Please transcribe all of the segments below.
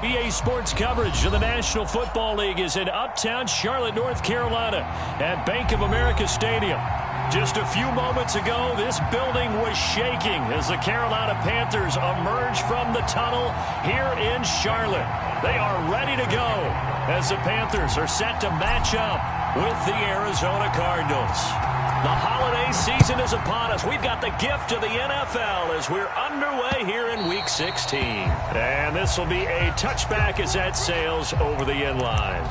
EA Sports coverage of the National Football League is in uptown Charlotte, North Carolina at Bank of America Stadium. Just a few moments ago, this building was shaking as the Carolina Panthers emerged from the tunnel here in Charlotte. They are ready to go as the Panthers are set to match up with the Arizona Cardinals. The holiday season is upon us. We've got the gift of the NFL as we're underway here in Week 16. And this will be a touchback as that sails over the end line.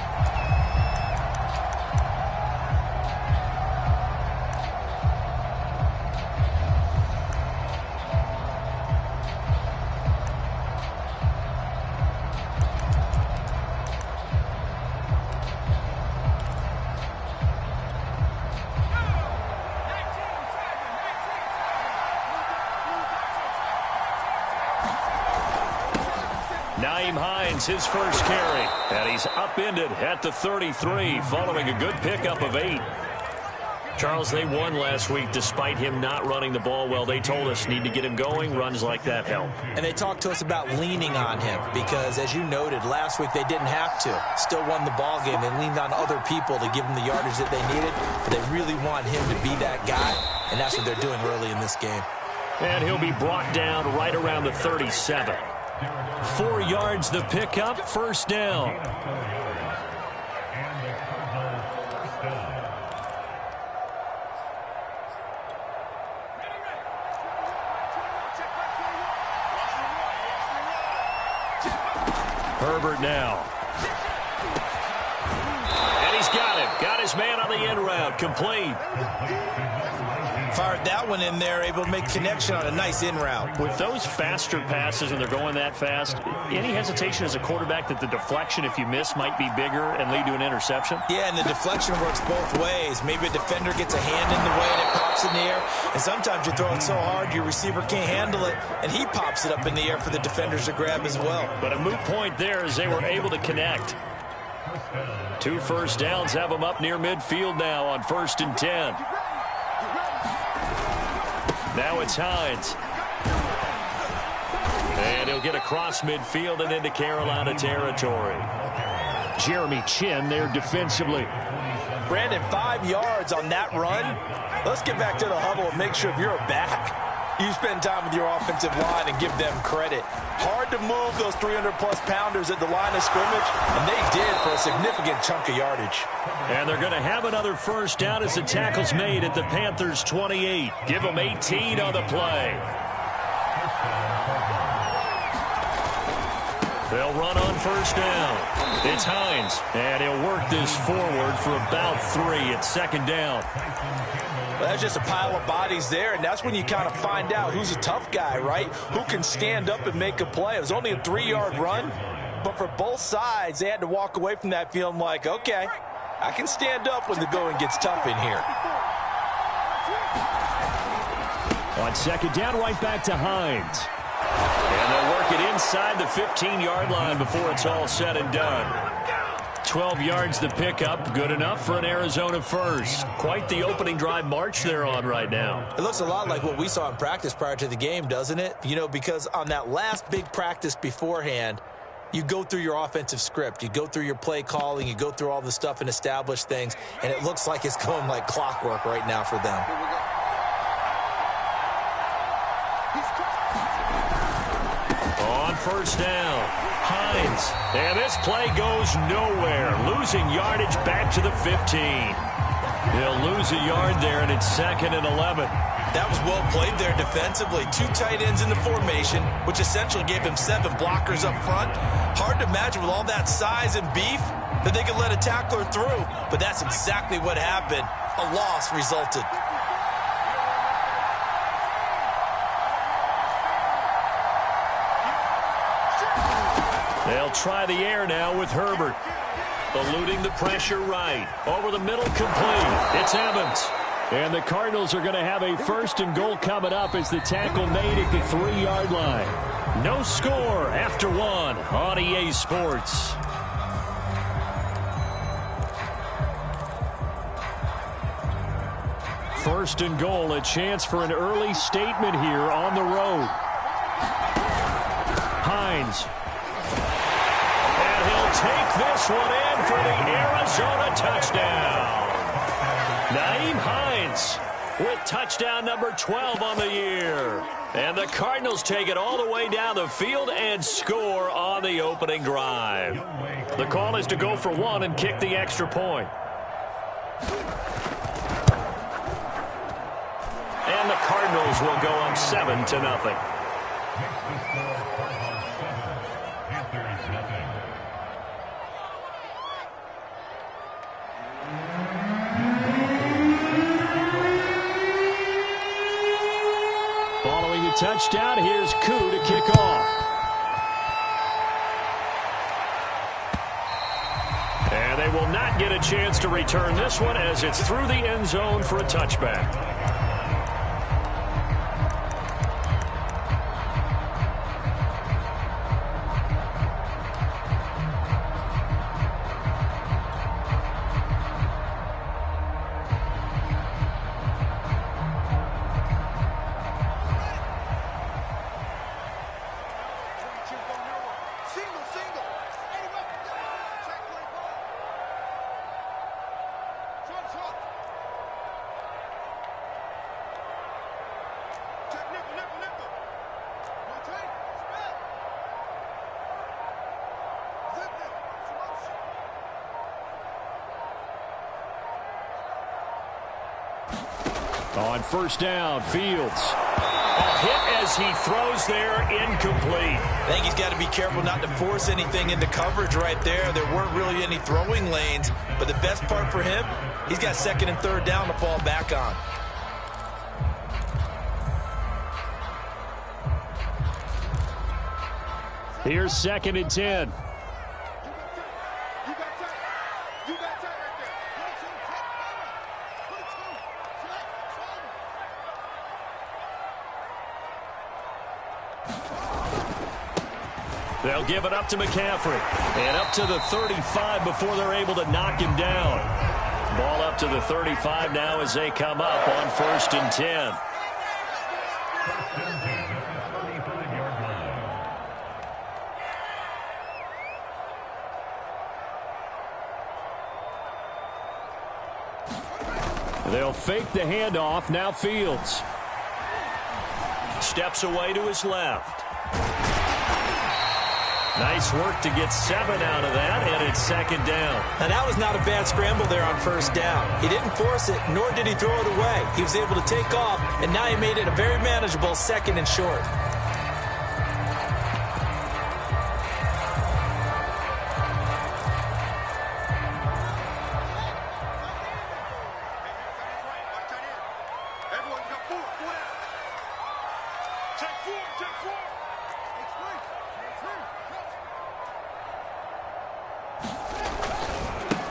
His first carry, and he's upended at the 33 following a good pickup of 8. Charles, they won last week despite him not running the ball well. They told us need to get him going. Runs like that help. And they talked to us about leaning on him because, as you noted, last week they didn't have to. Still won the ball game. They leaned on other people to give them the yardage that they needed, but they really want him to be that guy, and that's what they're doing early in this game. And he'll be brought down right around the 37. 4 yards the pickup, first down. Herbert now. And he's got him. Got his man on the end route. Complete. Fired that one in there, able to make connection on a nice in route. With those faster passes and they're going that fast, any hesitation as a quarterback that the deflection, if you miss, might be bigger and lead to an interception? Yeah, and the deflection works both ways. Maybe a defender gets a hand in the way and it pops in the air, and sometimes you throw it so hard your receiver can't handle it, and he pops it up in the air for the defenders to grab as well. But a moot point there as they were able to connect. 2 first downs have them up near midfield now on 1st and 10. Now it's Hines. And he'll get across midfield and into Carolina territory. Jeremy Chinn there defensively. Brandon, 5 yards on that run. Let's get back to the huddle and make sure if you're a back, you spend time with your offensive line and give them credit. Hard to move those 300-plus pounders at the line of scrimmage, and they did for a significant chunk of yardage. And they're going to have another first down as the tackle's made at the Panthers' 28. Give them 18 on the play. They'll run on first down. It's Hines, and he'll work this forward for about 3 at 2nd down. Well, that's just a pile of bodies there, and that's when you kind of find out who's a tough guy, right? Who can stand up and make a play. It was only a 3-yard run, but for both sides, they had to walk away from that feeling like, okay, I can stand up when the going gets tough in here. On 2nd down, right back to Hines. And they'll work it inside the 15-yard line before it's all said and done. 12 yards the pickup, good enough for an Arizona first. Quite the opening drive march they're on right now. It looks a lot like what we saw in practice prior to the game, doesn't it? You know, because on that last big practice beforehand, you go through your offensive script, you go through your play calling, you go through all the stuff and establish things, and it looks like it's going like clockwork right now for them. On first down, Hines. And this play goes nowhere. Losing yardage back to the 15. They'll lose a yard there, and it's 2nd and 11. That was well played there defensively. 2 tight ends in the formation, which essentially gave them 7 blockers up front. Hard to imagine with all that size and beef that they could let a tackler through. But that's exactly what happened. A loss resulted. They'll try the air now with Herbert. Eluding the pressure right. Over the middle, complete. It's Evans. And the Cardinals are going to have a 1st and goal coming up as the tackle made at the 3-yard line. No score after 1 on EA Sports. First and goal, a chance for an early statement here on the road. Hines. take this one in for the Arizona touchdown. Nyheim Hines with touchdown number 12 on the year. And the Cardinals take it all the way down the field and score on the opening drive. The call is to go for one and kick the extra point. And the Cardinals will go up 7-0. Following the touchdown, here's Koo to kick off. And they will not get a chance to return this one as it's through the end zone for a touchback. On first down, Fields. A hit as he throws there, incomplete. I think he's got to be careful not to force anything into coverage right there. There weren't really any throwing lanes, but the best part for him, he's got second and third down to fall back on. Here's 2nd and 10. They'll give it up to McCaffrey. And up to the 35 before they're able to knock him down. Ball up to the 35 now as they come up on 1st and 10. They'll fake the handoff. Now Fields. Steps away to his left. Nice work to get 7 out of that, and it's 2nd down. Now, that was not a bad scramble there on first down. He didn't force it, nor did he throw it away. He was able to take off, and now he made it a very manageable 2nd and short.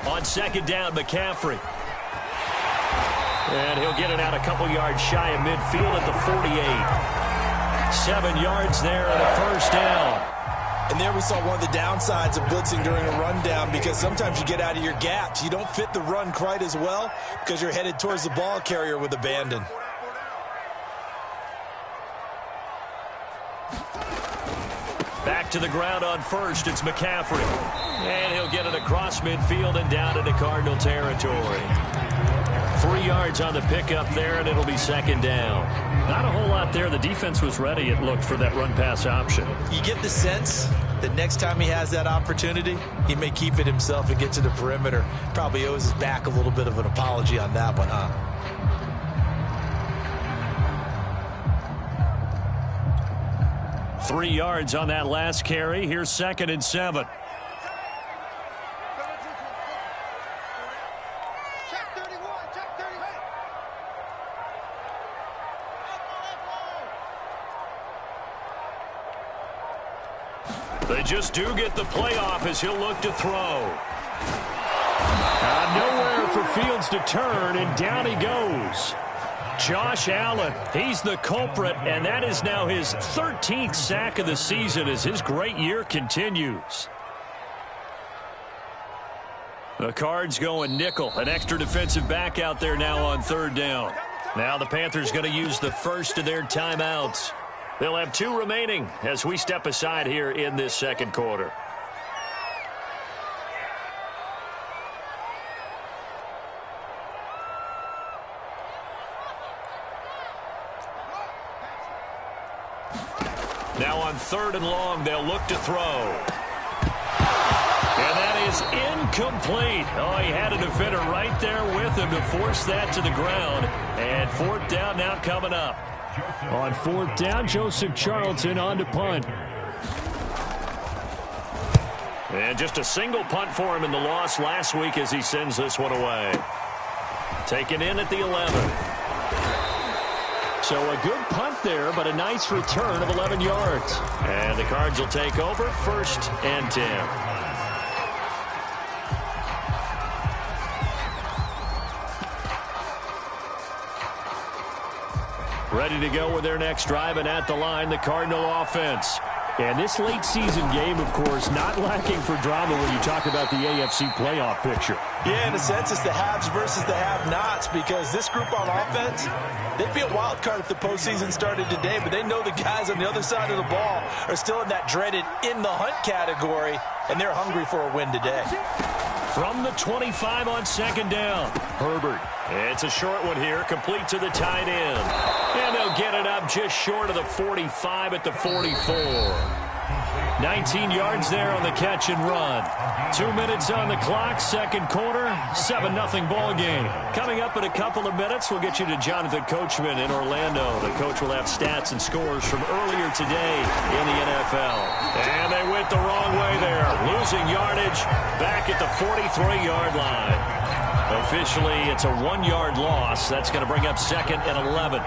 On 2nd down, McCaffrey. And he'll get it out a couple yards shy of midfield at the 48. 7 yards there and a first down. And there we saw one of the downsides of blitzing during a rundown, because sometimes you get out of your gaps. You don't fit the run quite as well because you're headed towards the ball carrier with abandon. Back to the ground on first. It's McCaffrey. And he'll get it across midfield and down into Cardinal territory. 3 yards on the pickup there, and it'll be 2nd down. Not a whole lot there. The defense was ready, it looked, for that run-pass option. You get the sense that next time he has that opportunity, he may keep it himself and get to the perimeter. Probably owes his back a little bit of an apology on that one, huh? Three yards on that last carry. Here's 2nd and 7. They just do get the play off as he'll look to throw. Nowhere for Fields to turn, and down he goes. Josh Allen, he's the culprit, and that is now his 13th sack of the season as his great year continues. The Cards going nickel, an extra defensive back out there now on 3rd down. Now the Panthers going to use the first of their timeouts. They'll have 2 remaining as we step aside here in this 2nd quarter. Now on 3rd and long, they'll look to throw. And that is incomplete. Oh, he had a defender right there with him to force that to the ground. And 4th down now coming up. On 4th down, Joseph Charlton on to punt. And just a single punt for him in the loss last week as he sends this one away. Taken in at the 11. So a good punt there, but a nice return of 11 yards. And the Cards will take over 1st and 10. Ready to go with their next drive, and at the line, the Cardinal offense. And this late season game, of course, not lacking for drama when you talk about the AFC playoff picture. Yeah, in a sense, it's the haves versus the have-nots, because this group on offense, they'd be a wild card if the postseason started today, but they know the guys on the other side of the ball are still in that dreaded in-the-hunt category, and they're hungry for a win today. From the 25 on 2nd down, Herbert. It's a short one here, complete to the tight end. And they'll get it up just short of the 45 at the 44. 19 yards there on the catch and run. 2 minutes on the clock, 2nd quarter, 7-0 ball game. Coming up in a couple of minutes, we'll get you to Jonathan Coachman in Orlando. The coach will have stats and scores from earlier today in the NFL. And they went the wrong way there, losing yardage back at the 43-yard line. Officially, it's a 1-yard loss. That's going to bring up 2nd and 11.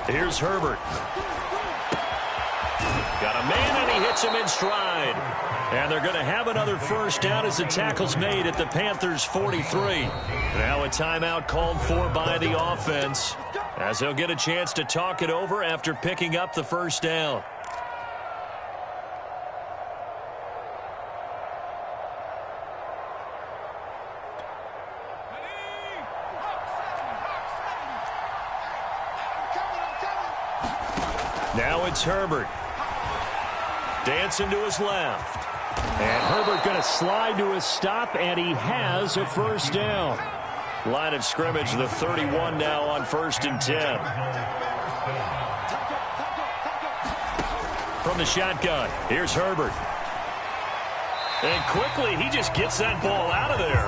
Here's Herbert. Got a man, and he hits him in stride. And they're going to have another 1st down as the tackle's made at the Panthers' 43. Now a timeout called for by the offense, as they'll get a chance to talk it over after picking up the 1st down. Now it's Herbert. Dancing to his left. And Herbert going to slide to his stop, and he has a 1st down. Line of scrimmage, the 31 now on 1st and 10. From the shotgun, here's Herbert. And quickly, he just gets that ball out of there.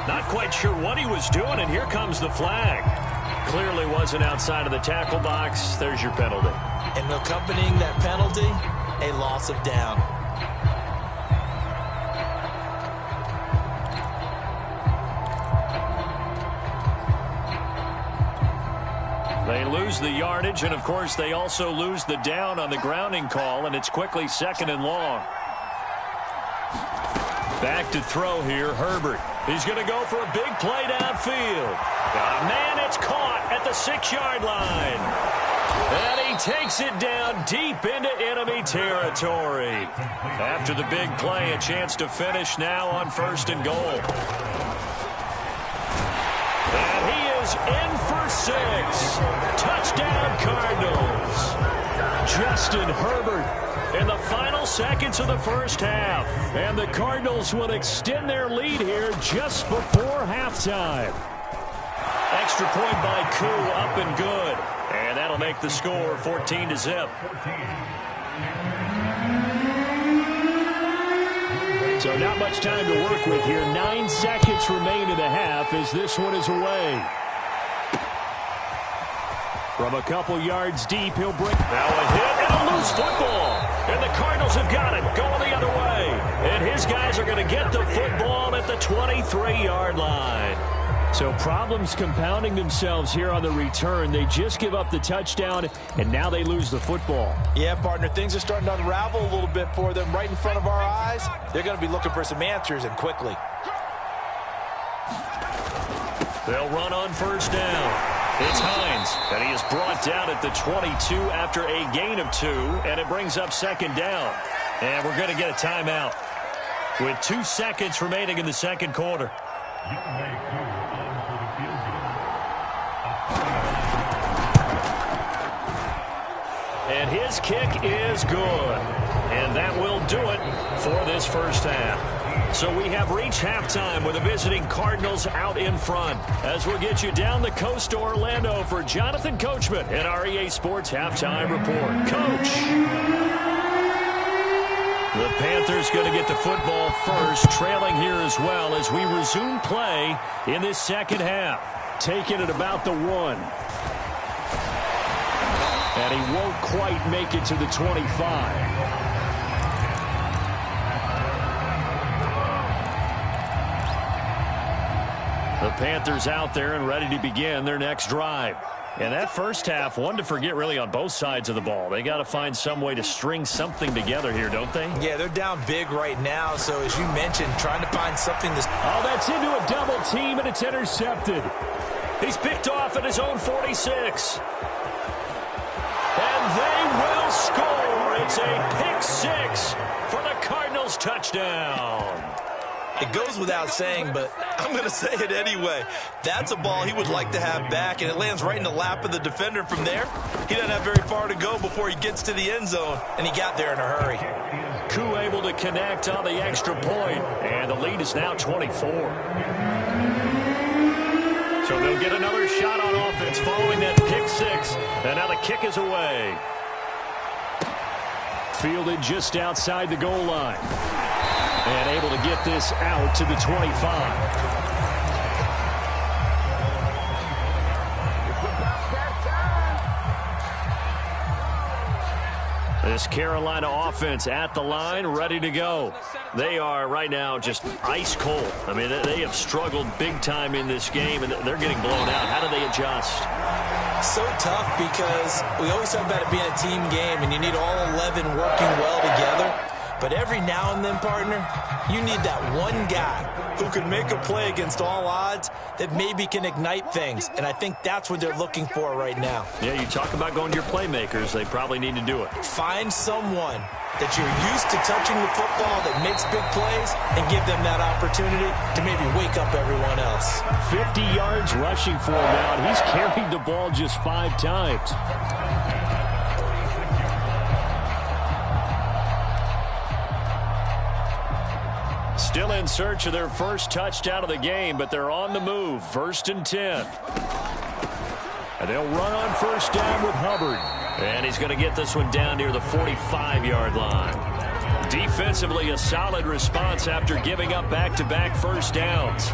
Not quite sure what he was doing, and here comes the flag. Clearly wasn't outside of the tackle box. There's your penalty. And accompanying that penalty, a loss of down. They lose the yardage, and of course they also lose the down on the grounding call, and it's quickly 2nd and long. Back to throw here, Herbert. He's going to go for a big play downfield. Man, it's caught at the 6-yard line. And he takes it down deep into enemy territory. After the big play, a chance to finish now on 1st and goal. And he is in for 6. Touchdown, Cardinals. Justin Herbert in the final seconds of the 1st half. And the Cardinals will extend their lead here just before halftime. Extra point by Koo, up and good. And that'll make the score 14-0. So not much time to work with here. 9 seconds remain in the half as this one is away. From a couple yards deep, he'll bring... Now a hit and a loose football. And the Cardinals have got it, going the other way. And his guys are going to get the football at the 23-yard line. So problems compounding themselves here on the return. They just give up the touchdown, and now they lose the football. Yeah, partner, things are starting to unravel a little bit for them right in front of our eyes. They're going to be looking for some answers, and quickly. They'll run on 1st down. It's Hines, and he is brought down at the 22 after a gain of 2, and it brings up 2nd down. And we're going to get a timeout with 2 seconds remaining in the 2nd quarter. And his kick is good. And that will do it for this 1st half. So we have reached halftime with the visiting Cardinals out in front. As we'll get you down the coast to Orlando for Jonathan Coachman at our EA Sports Halftime Report. Coach. The Panthers going to get the football first, trailing here as well as we resume play in this second half. Taking it about the 1. And he won't quite make it to the 25. The Panthers out there and ready to begin their next drive. And that first half, one to forget really on both sides of the ball. They got to find some way to string something together here, don't they? Yeah, they're down big right now. So as you mentioned, trying to find something to... Oh, that's into a double team, and it's intercepted. He's picked off at his own 46. And they will score. It's a pick 6 for the Cardinals touchdown. It goes without saying, but I'm going to say it anyway. That's a ball he would like to have back, and it lands right in the lap of the defender from there. He doesn't have very far to go before he gets to the end zone, and he got there in a hurry. Koo able to connect on the extra point, and the lead is now 24. So they'll get another shot on offense following that pick 6, and now the kick is away. Fielded just outside the goal line. And able to get this out to the 25. This Carolina offense at the line, ready to go. They are right now just ice cold. I mean, they have struggled big time in this game, and they're getting blown out. How do they adjust? So tough because we always talk about it being a team game, and you need all 11 working well together. But every now and then, partner, you need that one guy who can make a play against all odds that maybe can ignite things. And I think that's what they're looking for right now. Yeah, you talk about going to your playmakers. They probably need to do it. Find someone that you're used to touching the football that makes big plays and give them that opportunity to maybe wake up everyone else. 50 yards rushing for him now. He's carried the ball just 5 times. Still in search of their first touchdown of the game, but they're on the move. 1st and 10. And they'll run on first down with Hubbard. And he's going to get this one down near the 45-yard line. Defensively, a solid response after giving up back-to-back first downs.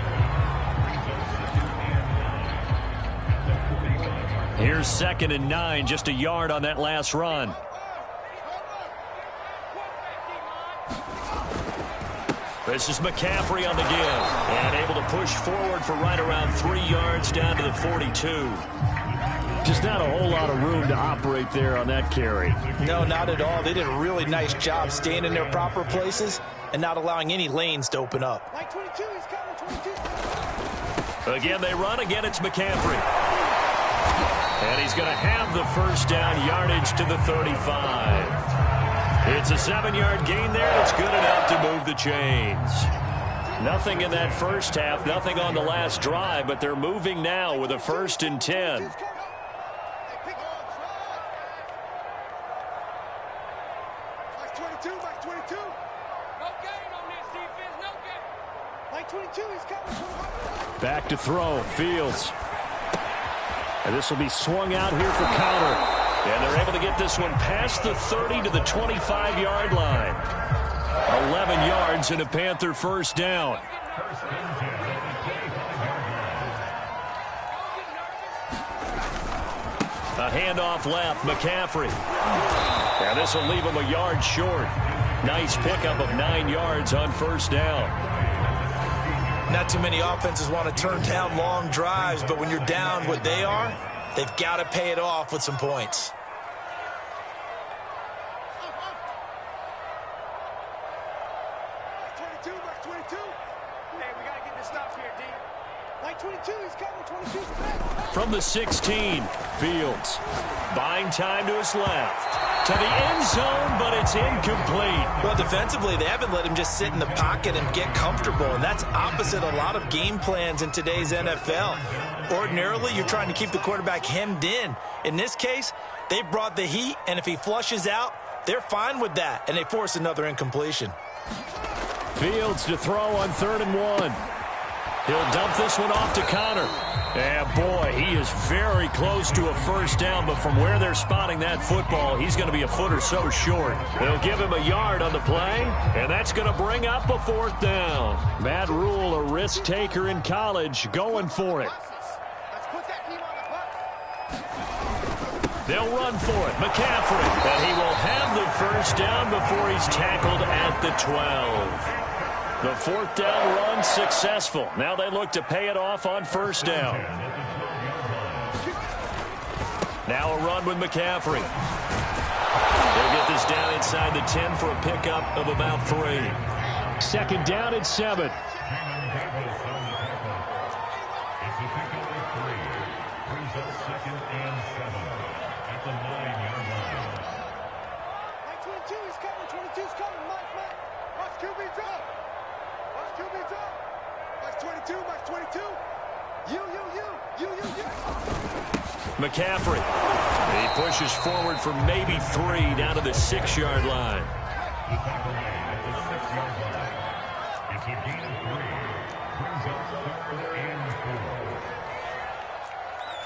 Here's 2nd and 9, just a yard on that last run. This is McCaffrey on the give, and able to push forward for right around 3 yards down to the 42. Just not a whole lot of room to operate there on that carry. No, not at all. They did a really nice job staying in their proper places and not allowing any lanes to open up. Again, they run. Again, it's McCaffrey. And he's going to have the first down, yardage to the 35. It's a 7-yard gain there. It's good enough to move the chains. Nothing in that first half, nothing on the last drive, but they're moving now with a 1st and 10. Back to throw, Fields. And this will be swung out here for counter. And they're able to get this one past the 30 to the 25-yard line. 11 yards and a Panther first down. A handoff left, McCaffrey. And this will leave him a yard short. Nice pickup of 9 yards on first down. Not too many offenses want to turn down long drives, but when you're down what they are, they've got to pay it off with some points. From the 16, Fields buying time to his left. To the end zone, but it's incomplete. Well, defensively, they haven't let him just sit in the pocket and get comfortable, and that's opposite a lot of game plans in today's NFL. Ordinarily, you're trying to keep the quarterback hemmed in. In this case, they brought the heat, and if he flushes out, they're fine with that, and they force another incompletion. Fields to throw on 3rd and 1. He'll dump this one off to Connor. And boy, he is very close to a first down, but from where they're spotting that football, he's going to be a foot or so short. They'll give him a yard on the play, and that's going to bring up a 4th down. Matt Rule, a risk taker in college, going for it. They'll run for it. McCaffrey, and he will have the first down before he's tackled at the 12. The 4th down run successful. Now they look to pay it off on 1st down. Now a run with McCaffrey. They'll get this down inside the 10 for a pickup of about 3. 2nd down and 7. McCaffrey. He pushes forward for maybe 3 down to the 6-yard line. It's a gain of 3. Brings up 3rd and 4.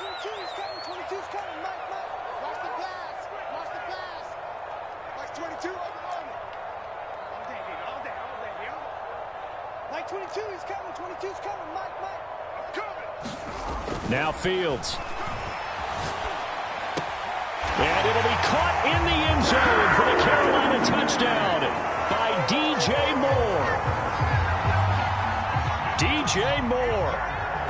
22's coming. 22's coming. Mike. Watch the pass. Watch the pass. Watch 22. All day. Mike 22 is coming. 22's coming. Mike. I'm coming. Now Fields. And it'll be caught in the end zone for the Carolina touchdown by DJ Moore. DJ Moore,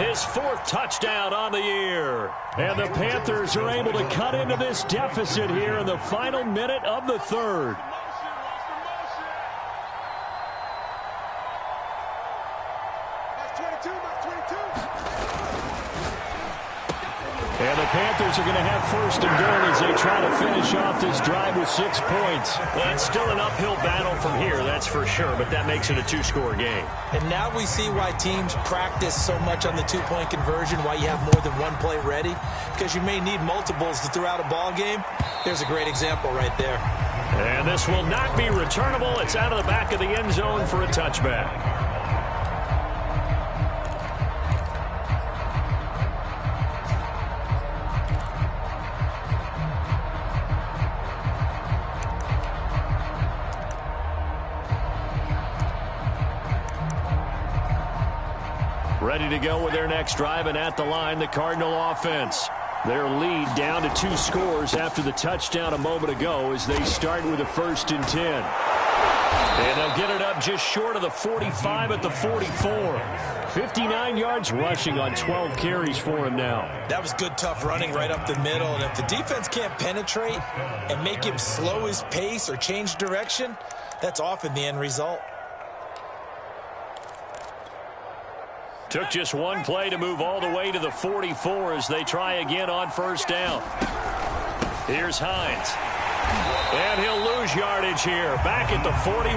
his 4th touchdown on the year. And the Panthers are able to cut into this deficit here in the final minute of the 3rd. And the Panthers are going to have 1st and goal as they try to finish off this drive with 6 points. Well, it's still an uphill battle from here, that's for sure, but that makes it a 2-score game. And now we see why teams practice so much on the 2-point conversion, why you have more than one play ready, because you may need multiples to throw out a ball game. There's a great example right there. And this will not be returnable. It's out of the back of the end zone for a touchback. Ready to go with their next drive, and at the line, the Cardinal offense. Their lead down to 2 scores after the touchdown a moment ago as they start with a 1st and 10. And they'll get it up just short of the 45 at the 44. 59 yards rushing on 12 carries for him now. That was good, tough running right up the middle. And if the defense can't penetrate and make him slow his pace or change direction, that's often the end result. Took just one play to move all the way to the 44 as they try again on 1st down. Here's Hines. And he'll lose yardage here, back at the 41.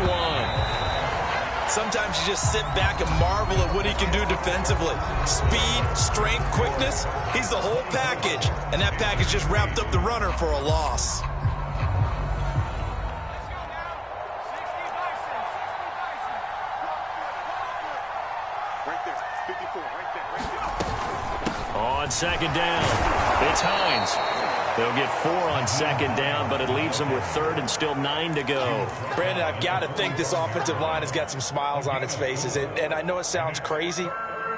Sometimes you just sit back and marvel at what he can do defensively. Speed, strength, quickness, he's the whole package. And that package just wrapped up the runner for a loss. On 2nd down, it's Hines. They'll get 4 on 2nd down, but it leaves them with 3rd and still 9 to go. Brandon, I've got to think this offensive line has got some smiles on its faces. And I know it sounds crazy,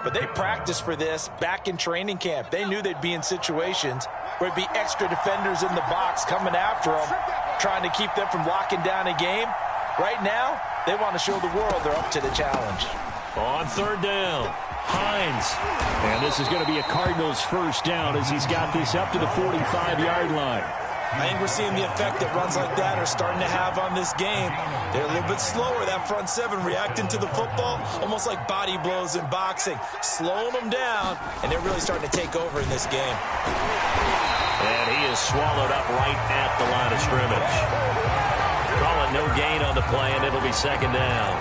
but they practiced for this back in training camp. They knew they'd be in situations where it'd be extra defenders in the box coming after them, trying to keep them from locking down a game. Right now, they want to show the world they're up to the challenge. On 3rd down, Hines. And this is going to be a Cardinals 1st down as he's got this up to the 45-yard line. I think we're seeing the effect that runs like that are starting to have on this game. They're a little bit slower, that front 7, reacting to the football, almost like body blows in boxing, slowing them down, and they're really starting to take over in this game. And he is swallowed up right at the line of scrimmage. Calling no gain on the play, and it'll be 2nd down.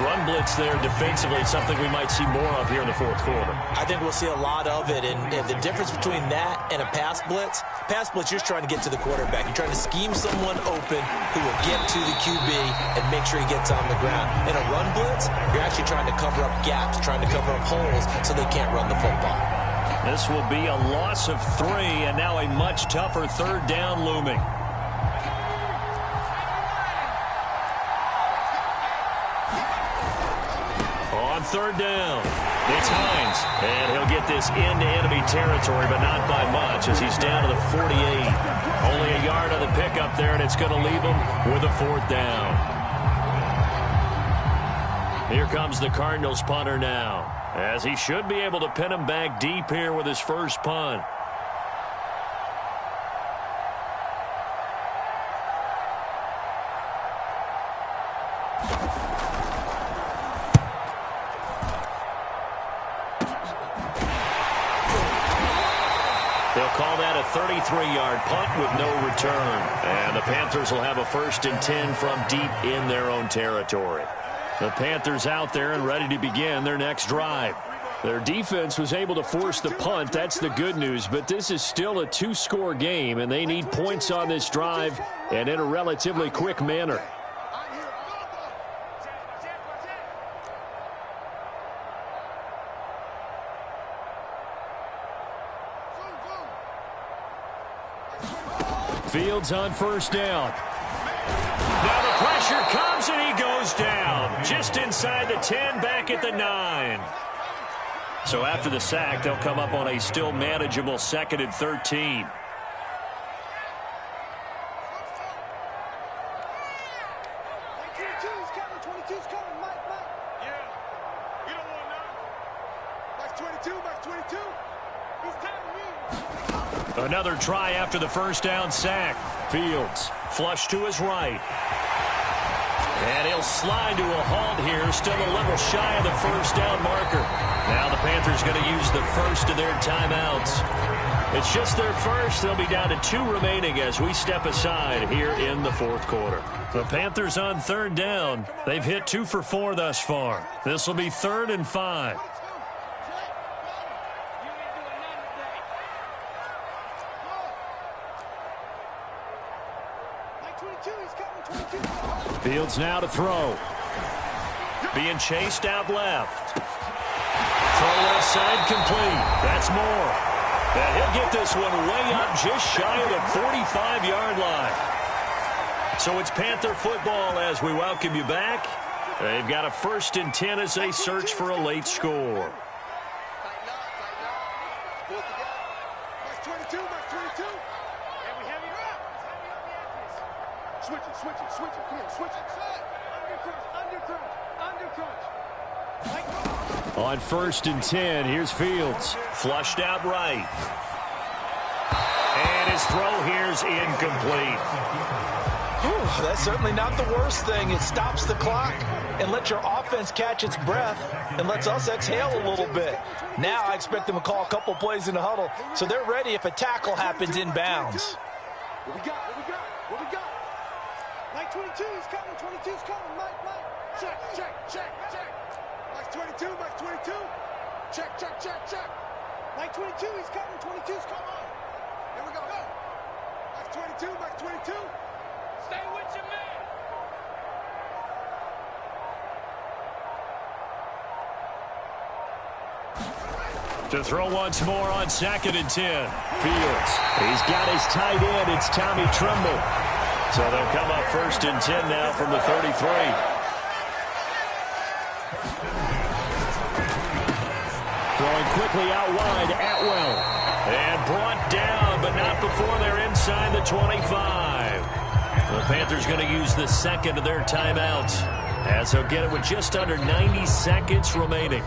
run blitz there defensively, something we might see more of here in the fourth quarter. I think we'll see a lot of it, and the difference between that and a pass blitz, you're trying to get to the quarterback. You're trying to scheme someone open who will get to the QB and make sure he gets on the ground. In a run blitz, you're actually trying to cover up gaps, trying to cover up holes so they can't run the football. This will be a loss of 3, and now a much tougher third down looming. On third down, it's Hines, and he'll get this into enemy territory, but not by much as he's down to the 48. Only a yard on the pickup there, and it's going to leave him with a 4th down. Here comes the Cardinals punter now, as he should be able to pin him back deep here with his first punt. They'll call that a 33-yard punt with no return. And the Panthers will have a 1st and 10 from deep in their own territory. The Panthers out there and ready to begin their next drive. Their defense was able to force the punt. That's the good news. But this is still a 2-score game, and they need points on this drive and in a relatively quick manner. Fields on 1st down. Now the pressure comes and he goes down. Just inside the 10, back at the 9. So after the sack, they'll come up on a still manageable 2nd and 13. Another try after the 1st down sack. Fields flush to his right. And he'll slide to a halt here, still a little shy of the 1st down marker. Now the Panthers going to use the first of their timeouts. It's just their first. They'll be down to 2 remaining as we step aside here in the 4th quarter. The Panthers on 3rd down. They've hit 2 for 4 thus far. This will be 3rd and 5. Fields now to throw. Being chased out left. Throw left side complete. That's Moore. And he'll get this one way up just shy of the 45-yard line. So it's Panther football as we welcome you back. They've got a 1st and 10 as they search for a late score. On 1st and 10, here's Fields. Flushed out right. And his throw here's incomplete. That's certainly not the worst thing. It stops the clock and lets your offense catch its breath and lets us exhale a little bit. Now I expect them to call a couple plays in the huddle so they're ready if a tackle happens inbounds. What we got? What we got? Mike 22 is coming. 22's coming. Mike. Check. Mike 22. Check. Mike 22, he's coming. 22's coming. Here we go. Mike 22. Stay with your man. To throw once more on 2nd and 10. Fields. He's got his tight end. It's Tommy Tremble. So they'll come up 1st and 10 now from the 33. Throwing quickly out wide, Atwell. And brought down, but not before they're inside the 25. The Panthers going to use the 2nd of their timeouts as they'll get it with just under 90 seconds remaining.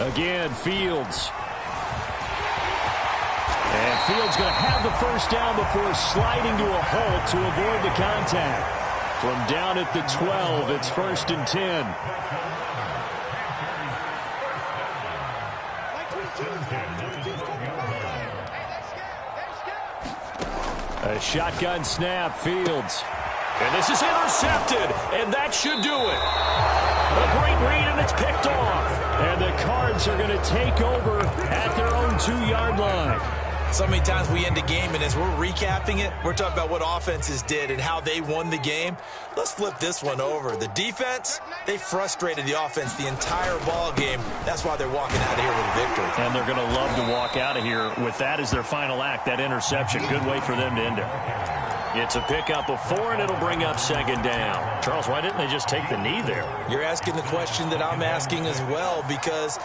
Again, Fields. And Fields going to have the first down before sliding to a halt to avoid the contact. From down at the 12, it's 1st and 10. A shotgun snap, Fields. And this is intercepted, and that should do it. A great read, and it's picked off. And the Cards are going to take over at their own 2-yard line. So many times we end a game, and as we're recapping it, we're talking about what offenses did and how they won the game. Let's flip this one over. The defense, they frustrated the offense the entire ball game. That's why they're walking out of here with a victory. And they're going to love to walk out of here with that as their final act, that interception. Good way for them to end it. It's a pickup of 4, and it'll bring up 2nd down. Charles, why didn't they just take the knee there? You're asking the question that I'm asking as well, because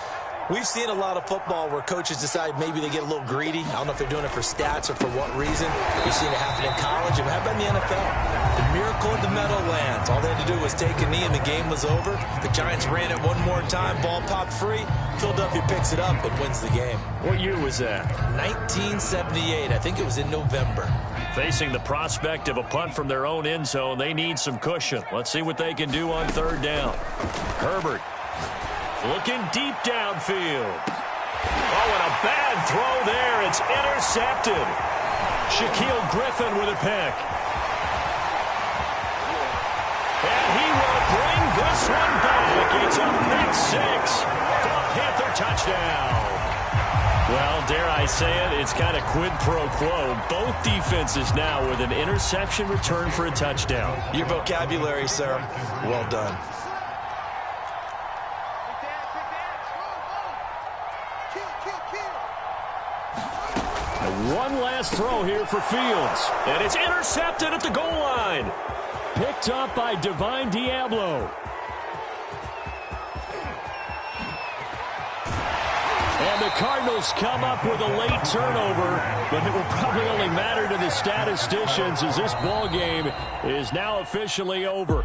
we've seen a lot of football where coaches decide maybe they get a little greedy. I don't know if they're doing it for stats or for what reason. We've seen it happen in college. And how about in the NFL? The miracle of the Meadowlands. All they had to do was take a knee and the game was over. The Giants ran it one more time. Ball popped free. Philadelphia picks it up and wins the game. What year was that? 1978. I think it was in November. Facing the prospect of a punt from their own end zone, they need some cushion. Let's see what they can do on 3rd down. Herbert looking deep downfield. Oh, and a bad throw there. It's intercepted. Shaquille Griffin with a pick. And he will bring this one back. It's a pick 6 for a Panther touchdown. Well, dare I say it, it's kind of quid pro quo. Both defenses now with an interception return for a touchdown. Your vocabulary, sir. Well done. One last throw here for Fields. And it's intercepted at the goal line. Picked up by Divine Diablo. And the Cardinals come up with a late turnover, but it will probably only matter to the statisticians as this ball game is now officially over.